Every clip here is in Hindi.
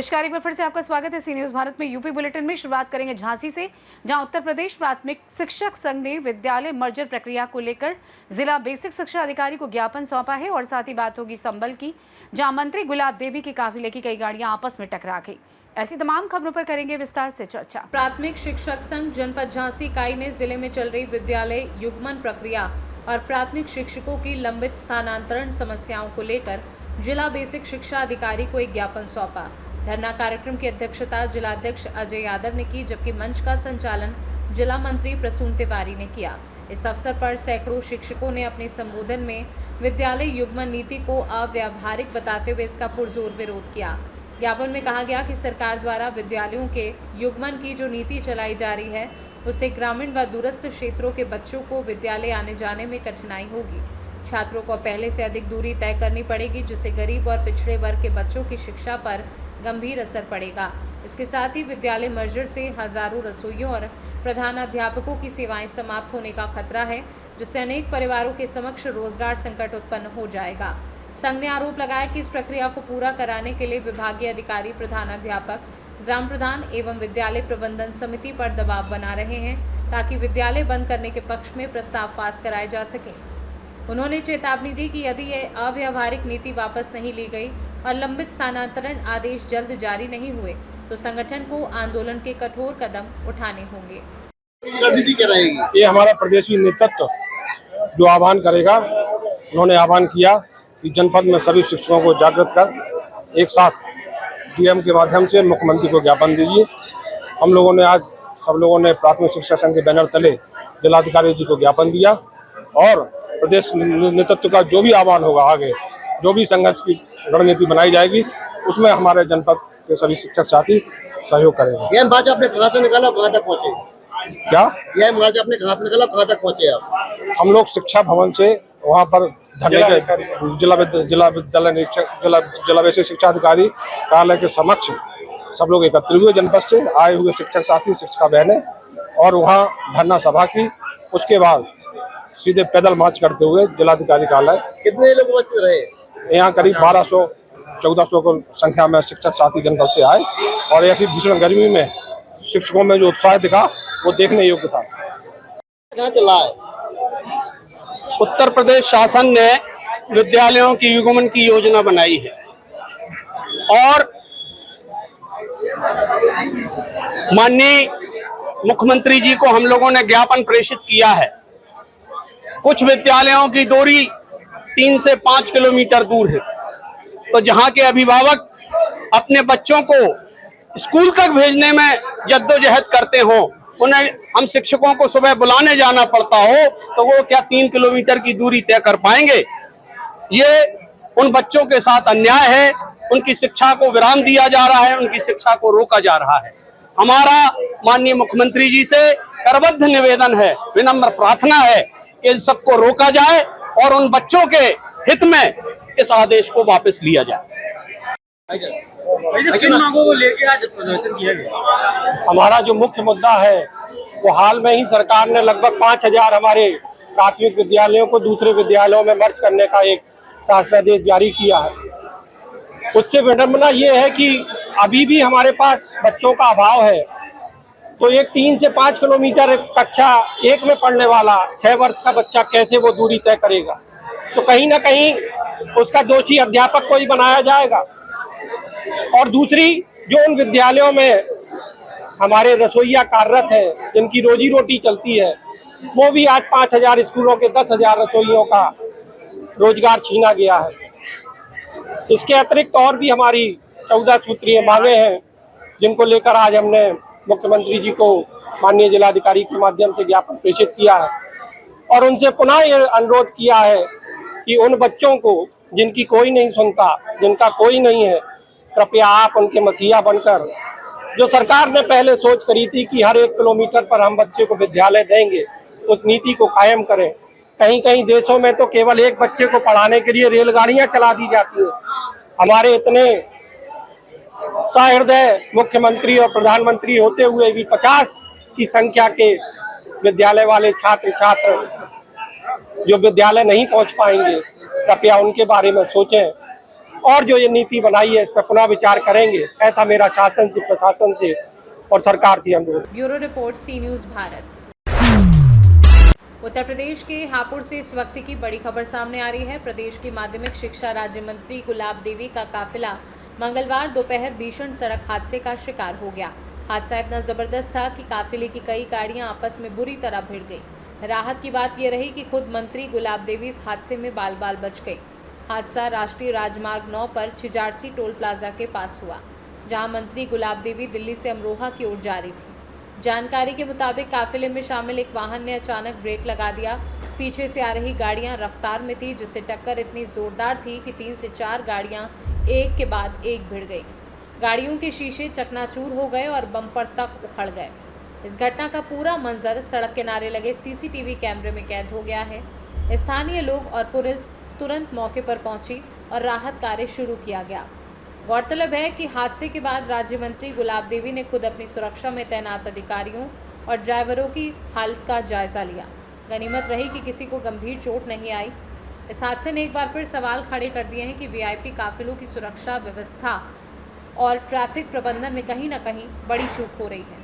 नमस्कार, एक बार फिर से आपका स्वागत है सी न्यूज भारत में। यूपी बुलेटिन में शुरुआत करेंगे झांसी से, जहां उत्तर प्रदेश प्राथमिक शिक्षक संघ ने विद्यालय मर्जर प्रक्रिया को लेकर जिला बेसिक शिक्षा अधिकारी को ज्ञापन सौंपा है। और साथ ही बात होगी संबल की, जहां मंत्री गुलाब देवी के काफिले की कई गाड़ियां आपस में टकरा गई। ऐसी तमाम खबरों पर करेंगे विस्तार से चर्चा। प्राथमिक शिक्षक संघ जनपद झांसी इकाई ने जिले में चल रही विद्यालय युग्मन प्रक्रिया और प्राथमिक शिक्षकों की लंबित स्थानांतरण समस्याओं को लेकर जिला बेसिक शिक्षा अधिकारी को एक ज्ञापन सौंपा। धरना कार्यक्रम की अध्यक्षता जिलाध्यक्ष अजय यादव ने की, जबकि मंच का संचालन जिला मंत्री प्रसून तिवारी ने किया। इस अवसर पर सैकड़ों शिक्षकों ने अपने संबोधन में विद्यालय युग्मन नीति को अव्यावहारिक बताते हुए इसका पुरजोर विरोध किया। ज्ञापन में कहा गया कि सरकार द्वारा विद्यालयों के युग्मन की जो नीति चलाई जा रही है, उससे ग्रामीण व दूरस्थ क्षेत्रों के बच्चों को विद्यालय आने जाने में कठिनाई होगी। छात्रों को पहले से अधिक दूरी तय करनी पड़ेगी, जिससे गरीब और पिछड़े वर्ग के बच्चों की शिक्षा पर गंभीर असर पड़ेगा। इसके साथ ही विद्यालय मर्जर से हजारों रसोइयों और प्रधानाध्यापकों की सेवाएं समाप्त होने का खतरा है, जिससे अनेक परिवारों के समक्ष रोजगार संकट उत्पन्न हो जाएगा। संघ ने आरोप लगाया कि इस प्रक्रिया को पूरा कराने के लिए विभागीय अधिकारी, प्रधानाध्यापक, ग्राम प्रधान एवं विद्यालय प्रबंधन समिति पर दबाव बना रहे हैं, ताकि विद्यालय बंद करने के पक्ष में प्रस्ताव पास कराए जा सके। उन्होंने चेतावनी दी कि यदि ये अव्यावहारिक नीति वापस नहीं ली गई और लंबित स्थानांतरण आदेश जल्द जारी नहीं हुए, तो संगठन को आंदोलन के कठोर कदम उठाने होंगे। रणनीति क्या रहेगी? ये हमारा प्रदेशी नेतृत्व जो आह्वान करेगा, उन्होंने आह्वान किया कि जनपद में सभी शिक्षकों को जागृत कर एक साथ डीएम के माध्यम से मुख्यमंत्री को ज्ञापन दीजिए। हम लोगों ने आज सब लोगों ने प्राथमिक शिक्षा संघ के बैनर तले जिलाधिकारी जी को ज्ञापन दिया और प्रदेश नेतृत्व का जो भी आह्वान होगा, आगे जो भी संघर्ष की रणनीति बनाई जाएगी, उसमें हमारे जनपद के सभी शिक्षक साथी सहयोग करेंगे। यह मार्च आपने कहाँ से निकाला, कहाँ तक पहुँचे? क्या यह मार्च आपने कहाँ से निकाला, कहाँ तक पहुँचे आप? हम लोग शिक्षा भवन से वहाँ पर धरने के जिला बेसिक शिक्षा अधिकारी कार्यालय के समक्ष सब लोग एकत्रित हुए, जनपद से आए हुए शिक्षक साथी, शिक्षिका बहनें, और वहाँ धरना सभा की। उसके बाद सीधे पैदल मार्च करते हुए जिलाधिकारी कार्यालय। कितने लोग उपस्थित रहे? यहाँ करीब 1200-1400 को संख्या में शिक्षक साथी जनपद से आए और ऐसी भीषण गर्मी में शिक्षकों में जो उत्साह दिखा वो देखने योग्य था। कहाँ चला है? उत्तर प्रदेश शासन ने विद्यालयों की युग्मन की योजना बनाई है और माननीय मुख्यमंत्री जी को हम लोगों ने ज्ञापन प्रेषित किया है। कुछ विद्यालयों की दूरी 3 से 5 किलोमीटर दूर है, तो जहां के अभिभावक अपने बच्चों को स्कूल तक भेजने में जद्दोजहद करते हो, उन्हें हम शिक्षकों को सुबह बुलाने जाना पड़ता हो, तो वो क्या 3 किलोमीटर की दूरी तय कर पाएंगे? ये उन बच्चों के साथ अन्याय है। उनकी शिक्षा को विराम दिया जा रहा है, उनकी शिक्षा को रोका जा रहा है। हमारा माननीय मुख्यमंत्री जी से करबद्ध निवेदन है, विनम्र प्रार्थना है कि इन सबको रोका जाए और उन बच्चों के हित में इस आदेश को वापस लिया जाए। मांगों को लेकर आज प्रदर्शन किया गया। हमारा जो मुख्य मुद्दा है वो हाल में ही सरकार ने लगभग 5000 हमारे प्राथमिक विद्यालयों को दूसरे विद्यालयों में मर्ज करने का एक शासनादेश जारी किया है। उससे विडंबना ये है कि अभी भी हमारे पास बच्चों का अभाव है। तो एक 3 से 5 किलोमीटर कक्षा 1 में पढ़ने वाला 6 वर्ष का बच्चा कैसे वो दूरी तय करेगा? तो कहीं ना कहीं उसका दोषी अध्यापक को ही बनाया जाएगा। और दूसरी, जो उन विद्यालयों में हमारे रसोइया कार्यरत हैं, जिनकी रोजी रोटी चलती है, वो भी आज 5000 स्कूलों के 10,000 रसोइयों का रोजगार छीना गया है। इसके अतिरिक्त और भी हमारी 14 सूत्रीय मांगे हैं, जिनको लेकर आज हमने मुख्यमंत्री जी को माननीय जिलाधिकारी के माध्यम से ज्ञापन प्रेषित किया है और उनसे पुनः ये अनुरोध किया है कि उन बच्चों को जिनकी कोई नहीं सुनता, जिनका कोई नहीं है, कृपया आप उनके मसीहा बनकर, जो सरकार ने पहले सोच करी थी कि हर 1 किलोमीटर पर हम बच्चे को विद्यालय देंगे, उस नीति को कायम करें। कहीं कहीं देशों में तो केवल एक बच्चे को पढ़ाने के लिए रेलगाड़ियां चला दी जाती हैं। हमारे इतने सहृदय मुख्यमंत्री और प्रधानमंत्री होते हुए भी 50 की संख्या के विद्यालय वाले छात्र जो विद्यालय नहीं पहुंच पाएंगे, कृपया उनके बारे में सोचें। और जो ये नीति बनाई है इस पर पुनः विचार करेंगे, ऐसा मेरा शासन से, प्रशासन से और सरकार से अनुरोध। ब्यूरो रिपोर्ट, सी न्यूज़ भारत। उत्तर प्रदेश के हापुड़ से इस वक्त की बड़ी खबर सामने आ रही है। प्रदेश की माध्यमिक शिक्षा राज्य मंत्री गुलाब देवी का काफिला मंगलवार दोपहर भीषण सड़क हादसे का शिकार हो गया। हादसा इतना जबरदस्त था कि काफिले की कई गाड़ियां आपस में बुरी तरह भिड़ गई। राहत की बात यह रही कि खुद मंत्री गुलाब देवी इस हादसे में बाल बाल बच गए। हादसा राष्ट्रीय राजमार्ग 9 पर चिजारसी टोल प्लाजा के पास हुआ, जहां मंत्री गुलाब देवी दिल्ली से अमरोहा की ओर जा रही थी। जानकारी के मुताबिक काफिले में शामिल एक वाहन ने अचानक ब्रेक लगा दिया। पीछे से आ रही गाड़ियां रफ्तार में थी, जिससे टक्कर इतनी जोरदार थी कि 3 से 4 गाड़ियां एक के बाद एक भिड़ गई। गाड़ियों के शीशे चकनाचूर हो गए और बम्पर तक उखड़ गए। इस घटना का पूरा मंजर सड़क किनारे लगे सीसीटीवी कैमरे में कैद हो गया है। स्थानीय लोग और पुलिस तुरंत मौके पर पहुंची और राहत कार्य शुरू किया गया। गौरतलब है कि हादसे के बाद राज्य मंत्री गुलाब देवी ने खुद अपनी सुरक्षा में तैनात अधिकारियों और ड्राइवरों की हालत का जायजा लिया। गनीमत रही कि किसी को गंभीर चोट नहीं आई। इस हादसे ने एक बार फिर सवाल खड़े कर दिए हैं कि वीआईपी काफिलों की सुरक्षा व्यवस्था और ट्रैफिक प्रबंधन में कहीं न कहीं बड़ी चूक हो रही है।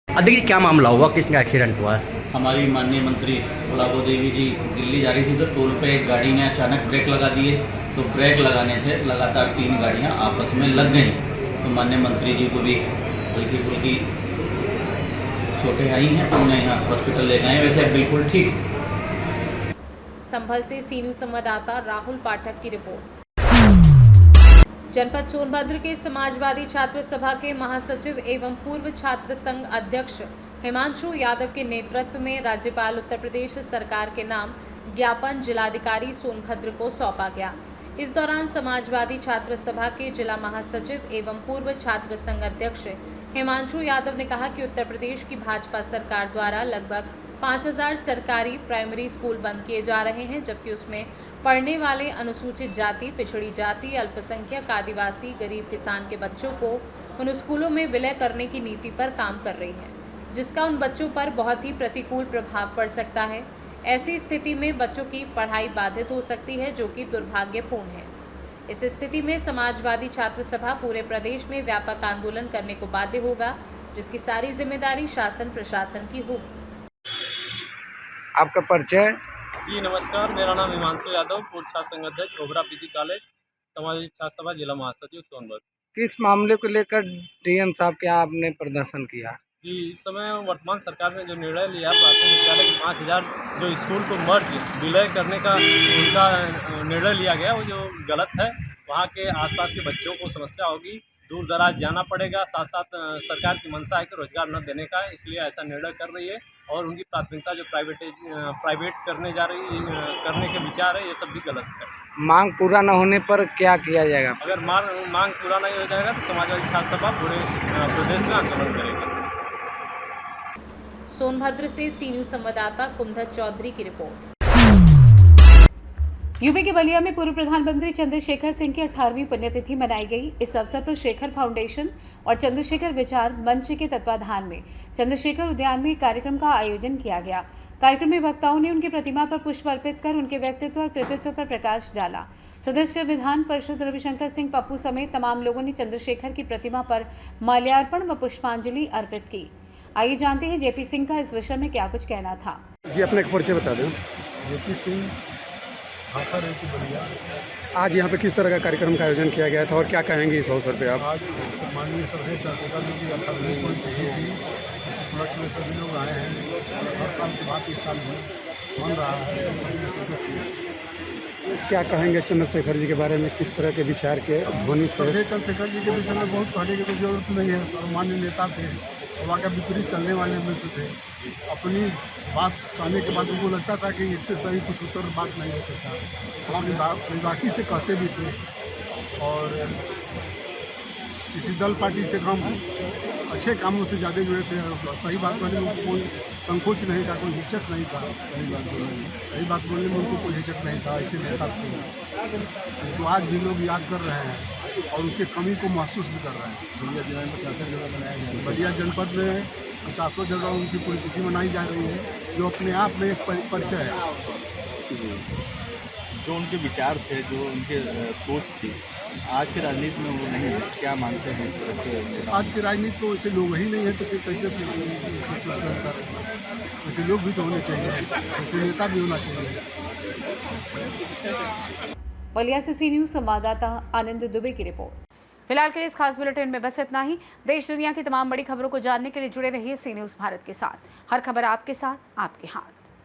देखिए, क्या मामला हुआ, किसका एक्सीडेंट हुआ है? हमारी माननीय मंत्री गुलाब देवी जी दिल्ली जा रही थी, तो टोल पे एक गाड़ी ने अचानक ब्रेक लगा दिए। तो ब्रेक लगाने से लगातार 3 गाड़ियां आपस में लग गईं। तो माननीय मंत्री जी को भी हल्की फुल्की चोटें आई हैं, तो उन्हें यहाँ हॉस्पिटल ले गए। वैसे बिल्कुल ठीक। संभल से सी न्यूज़ संवाददाता राहुल पाठक की रिपोर्ट। जनपद सोनभद्र के समाजवादी छात्र सभा के महासचिव एवं पूर्व छात्र संघ अध्यक्ष हिमांशु यादव के नेतृत्व में राज्यपाल उत्तर प्रदेश सरकार के नाम ज्ञापन जिलाधिकारी सोनभद्र को सौंपा गया। इस दौरान समाजवादी छात्र सभा के जिला महासचिव एवं पूर्व छात्र संघ अध्यक्ष हिमांशु यादव ने कहा कि उत्तर प्रदेश की भाजपा सरकार द्वारा लगभग 5000 सरकारी प्राइमरी स्कूल बंद किए जा रहे हैं, जबकि उसमें पढ़ने वाले अनुसूचित जाति, पिछड़ी जाति, अल्पसंख्यक, आदिवासी, गरीब किसान के बच्चों को उन स्कूलों में विलय करने की नीति पर काम कर रही है, जिसका उन बच्चों पर बहुत ही प्रतिकूल प्रभाव पड़ सकता है। ऐसी स्थिति में बच्चों की पढ़ाई बाधित हो सकती है, जो कि दुर्भाग्यपूर्ण है। इस स्थिति में समाजवादी छात्र सभा पूरे प्रदेश में व्यापक आंदोलन करने को बाध्य होगा, जिसकी सारी जिम्मेदारी शासन प्रशासन की होगी। आपका परिचय? जी नमस्कार, मेरा नाम हिमांशु यादव, पूर्व छात्र संघ अध्यक्ष ओबरा पीजी कॉलेज, समाजवादी छात्र सभा जिला महासचिव सोनभद्र। किस मामले को लेकर डीएम साहब क्या आपने प्रदर्शन किया? जी, इस समय वर्तमान सरकार ने जो निर्णय लिया, प्राथमिक विद्यालय के 5000 जो स्कूल को मर्ज विलय करने का उनका निर्णय लिया गया, वो जो गलत है। वहाँ के आसपास के बच्चों को समस्या होगी, दूर दराज जाना पड़ेगा। साथ साथ सरकार की मंशा है कि रोजगार न देने का है, इसलिए ऐसा निर्णय कर रही है। और उनकी प्राथमिकता जो प्राइवेट करने करने के विचार है, ये सब भी गलत है। मांग पूरा न होने पर क्या किया जाएगा? अगर मांग पूरा नहीं हो जाएगा तो समाजवादी छात्र सभा पूरे प्रदेश में आंदोलन करेगा। सोनभद्र से सी न्यूज़ संवाददाता कुंदन चौधरी की रिपोर्ट। यूपी के बलिया में पूर्व प्रधानमंत्री चंद्रशेखर सिंह की 18वीं पुण्यतिथि मनाई गई। इस अवसर पर शेखर फाउंडेशन और चंद्रशेखर विचार मंच के तत्वाधान में चंद्रशेखर उद्यान में एक कार्यक्रम का आयोजन किया गया। कार्यक्रम में वक्ताओं ने उनकी प्रतिमा पर पुष्प अर्पित कर उनके व्यक्तित्व और कृतित्व पर प्रकाश डाला। सदस्य विधान परिषद रविशंकर सिंह पप्पू समेत तमाम लोगों ने चंद्रशेखर की प्रतिमा पर माल्यार्पण व पुष्पांजलि अर्पित की। आइए जानते हैं जेपी सिंह का इस विषय में क्या कुछ कहना था। जी, अपने परिचय बता दें। जेपी सिंह, भाखा रेती बलिया। आज यहाँ पे किस तरह का कार्यक्रम का आयोजन किया गया था और क्या कहेंगे इस अवसर पे आप? आज माननीय सभ्य चंद्रशेखर जी की 18वीं पुण्यतिथि थी। उपलक्ष्य में सभी लोग आए हैं। हर साल के बाद इस साल मन रहा है। क्या कहेंगे चंद्रशेखर जी के बारे में, किस तरह के विचार के ध्वनि थे? सभ्य चंद्रशेखर जी के विषय में बहुत कहने की कोई जरूरत नहीं है। सर्वमान्य नेता थे, वहाँ का विपरीत चलने वाले में से थे। अपनी बात कहने के बाद उनको लगता था कि इससे सही कुछ उत्तर बात नहीं हो सकता। अपनी बाकी से कहते भी थे और किसी दल पार्टी से कम अच्छे कामों से ज़्यादा जुड़े थे। सही बात कहने में कोई संकोच नहीं था, कोई हिचक नहीं था। सही बात बोलने में उनको कोई हिचक नहीं था। ऐसे नेता थे तो आज भी लोग याद कर रहे हैं और उसकी कमी को महसूस भी कर रहे हैं। बलिया जिला में 50 जगह बनाया गया। बलिया जनपद में 50 जगह उनकी पुण्यतिथि मनाई जा रही है, जो अपने आप में एक परिचय है। जो उनके विचार थे, जो उनके सोच थी, आज की राजनीति में वो नहीं है, क्या मानते हैं इस तरह के? आज की राजनीति तो ऐसे लोग ही नहीं है, तो फिर कैसे ऐसे लोग भी तो होने चाहिए, ऐसे नेता भी होना चाहिए। बलिया से सी न्यूज संवाददाता आनंद दुबे की रिपोर्ट। फिलहाल के लिए इस खास बुलेटिन में बस इतना ही। देश दुनिया की तमाम बड़ी खबरों को जानने के लिए जुड़े रहिए सी न्यूज भारत के साथ। हर खबर आपके साथ, आपके हाथ।